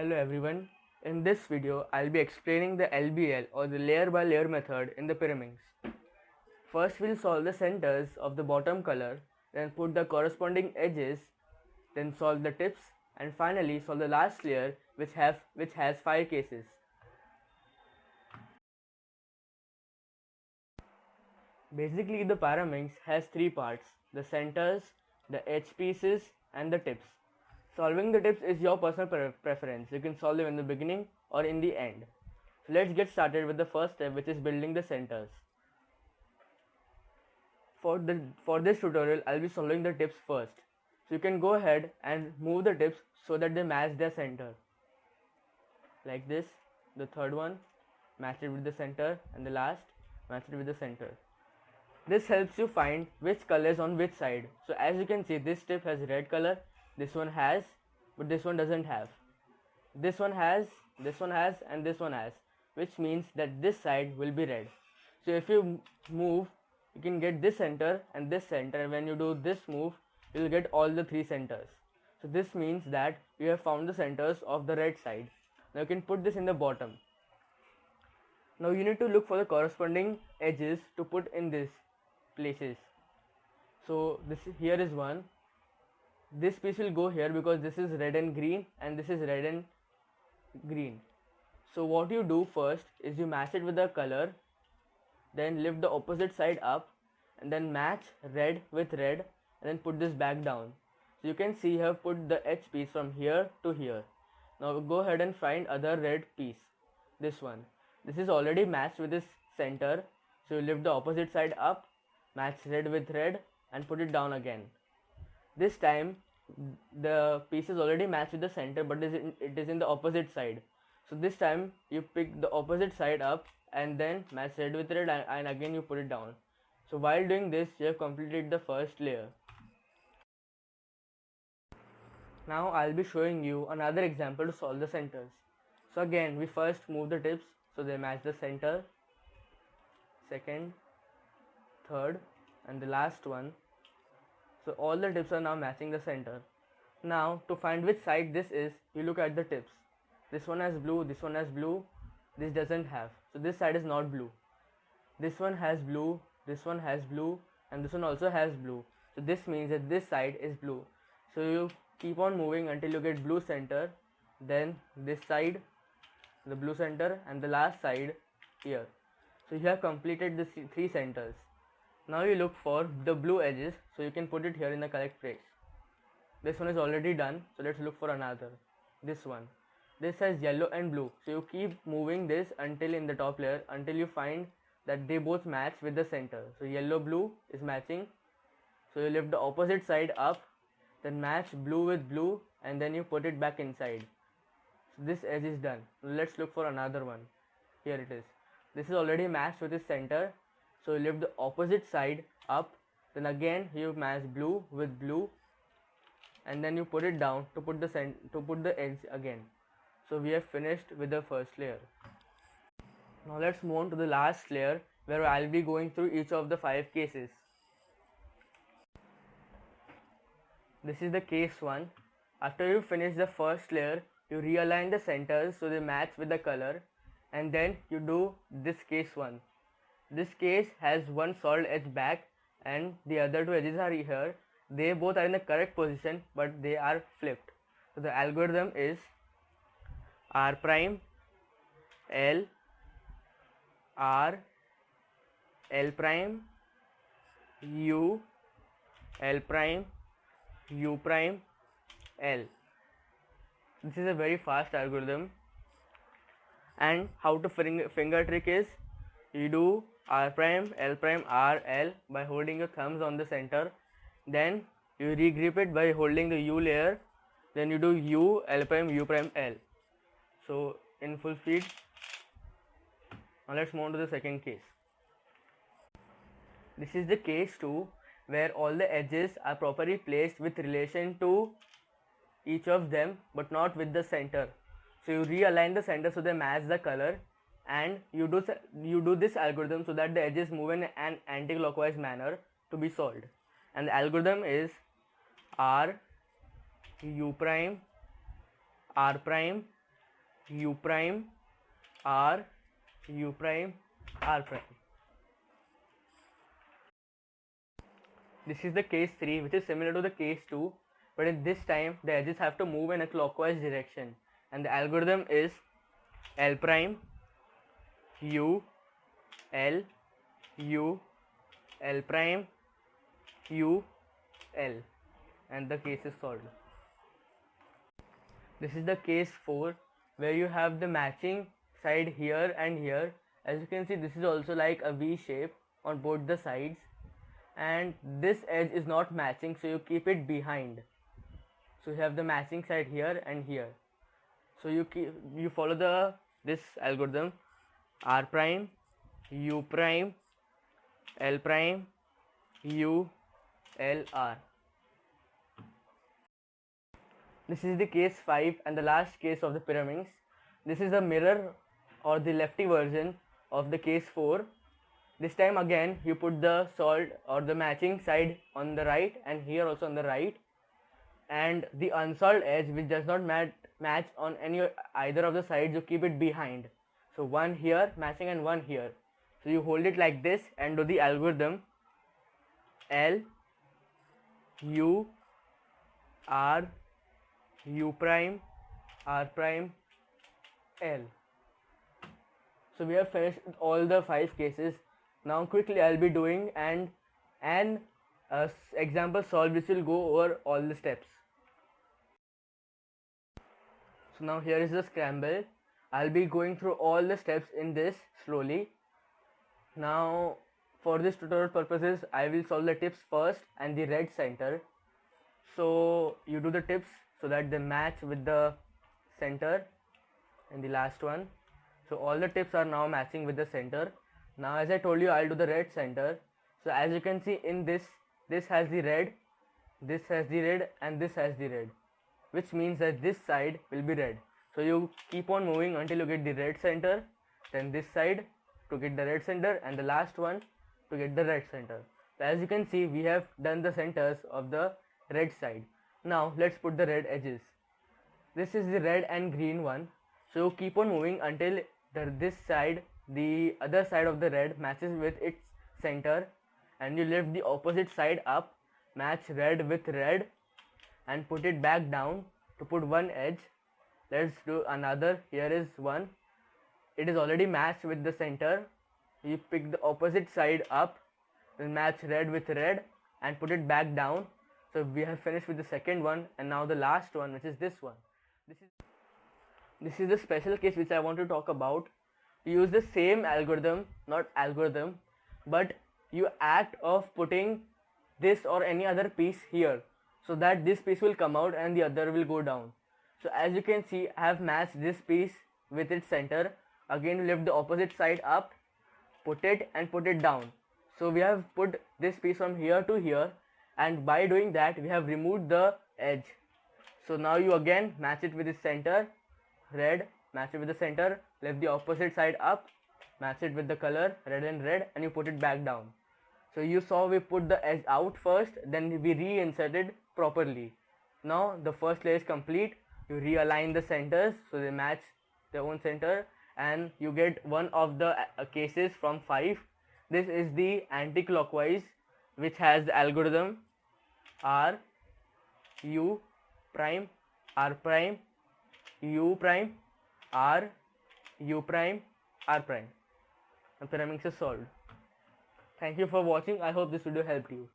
Hello everyone. In this video, I'll be explaining the LBL or the layer by layer method in the Pyraminx. First, we'll solve the centers of the bottom color, then put the corresponding edges, then solve the tips, and finally solve the last layer which has 5 cases. Basically, the Pyraminx has 3 parts: the centers, the edge pieces, and the tips. Solving the tips is your personal preference. You can solve them in the beginning or in the end. So let's get started with the first step, which is building the centers. For this tutorial, I'll be solving the tips first. So you can go ahead and move the tips so that they match their center. Like this, the third one, match it with the center, and the last, match it with the center. This helps you find which color is on which side. So as you can see, this tip has red color, this one has, but this one doesn't have. This one has, and this one has, which means that this side will be red. So if you move, you can get this center and this center, and when you do this move, you will get all the 3 centers. So this means that you have found the centers of the red side. Now you can put this in the bottom. Now you need to look for the corresponding edges to put in these places. So here is one. This piece will go here because this is red and green, and this is red and green. So what you do first is you match it with the color, then lift the opposite side up, and then match red with red, and then put this back down. So you can see I have put the edge piece from here to here. Now go ahead and find other red piece, this one. This is already matched with this center, so you lift the opposite side up, match red with red, and put it down again. This time the piece is already matched with the center, but it is in the opposite side. So this time you pick the opposite side up and then match red with red, and again you put it down. So while doing this, you have completed the first layer. Now I'll be showing you another example to solve the centers. So again, we first move the tips so they match the center, second, third, and the last one. So all the tips are now matching the center. Now to find which side this is, you look at the tips. This one has blue, this one has blue, this doesn't have. So this side is not blue. This one has blue, this one has blue, and this one also has blue. So this means that this side is blue. So you keep on moving until you get blue center, then this side, the blue center, and the last side here. So you have completed the 3 centers. Now you look for the blue edges, so you can put it here in the correct place. This one is already done, so let's look for another. This one. This has yellow and blue, so you keep moving this until in the top layer until you find that they both match with the center. So yellow blue is matching, so you lift the opposite side up, then match blue with blue, and then you put it back inside. So this edge is done. Let's look for another one. Here it is. This is already matched with the center, so you lift the opposite side up, then again you match blue with blue, and then you put it down to put the edge again. So we have finished with the first layer. Now let's move on to the last layer, where I'll be going through each of the 5 cases. This is the case 1. After you finish the first layer, you realign the centers so they match with the color, and then you do this case 1. This case has one solid edge back and the other 2 edges are here. They both are in the correct position, but they are flipped. So the algorithm is R prime, L, R, L prime, U, L prime, U prime, L. This is a very fast algorithm. And how to finger trick is, you do R prime, L prime, R, L by holding your thumbs on the center. Then you regrip it by holding the U layer. Then you do U, L prime, U prime, L. So in full speed. Now let's move on to the second case. This is the case 2, where all the edges are properly placed with relation to each of them, but not with the center. So you realign the center so they match the color, and you do this algorithm so that the edges move in an anti-clockwise manner to be solved. And the algorithm is R, U prime, R prime, u prime r u prime r prime. This is the case 3, which is similar to the case 2, but in this time the edges have to move in a clockwise direction, and the algorithm is L prime U L U L prime U L, and the case is solved. This is the case 4, where you have the matching side here and here. As you can see, this is also like a V shape on both the sides, and this edge is not matching, so you keep it behind. So you have the matching side here and here. So you follow this algorithm: R prime U prime L prime U L R. This is the case 5 and the last case of the Pyraminx. This is a mirror or the lefty version of the case 4. This time again you put the solved or the matching side on the right and here also on the right, and the unsolved edge which does not match on either of the sides, you keep it behind. So one here matching and one here. So you hold it like this and do the algorithm L U R U prime R prime L. So we have finished all the 5 cases. Now quickly I'll be doing an example solve which will go over all the steps. So now here is the scramble. I'll be going through all the steps in this slowly. Now for this tutorial purposes, I will solve the tips first and the red center. So you do the tips so that they match with the center and the last one. So all the tips are now matching with the center. Now as I told you, I'll do the red center. So as you can see in this has the red, this has the red, and this has the red, which means that this side will be red. So you keep on moving until you get the red center, then this side to get the red center, and the last one to get the red center. So as you can see, we have done the centers of the red side. Now let's put the red edges. This is the red and green one. So keep on moving until this side, the other side of the red, matches with its center, and you lift the opposite side up, match red with red, and put it back down to put one edge. Let's do another. Here is one. It is already matched with the center. You pick the opposite side up, then match red with red and put it back down. So we have finished with the second one, and now the last one, which is this one. This is the special case which I want to talk about. You use the same algorithm, but you act of putting this or any other piece here, so that this piece will come out and the other will go down. So as you can see, I have matched this piece with its center. Again, lift the opposite side up, put it and put it down. So we have put this piece from here to here, and by doing that we have removed the edge. So now you again match it with the center, red, match it with the center, lift the opposite side up, match it with the color red and red, and you put it back down. So you saw we put the edge out first, then we reinserted properly. Now the first layer is complete. You realign the centers so they match their own center, and you get one of the cases from 5. This is the anti-clockwise, which has the algorithm R U prime R prime U prime R U prime R prime, and Pyraminx is solved. Thank you for watching. I hope this video helped you.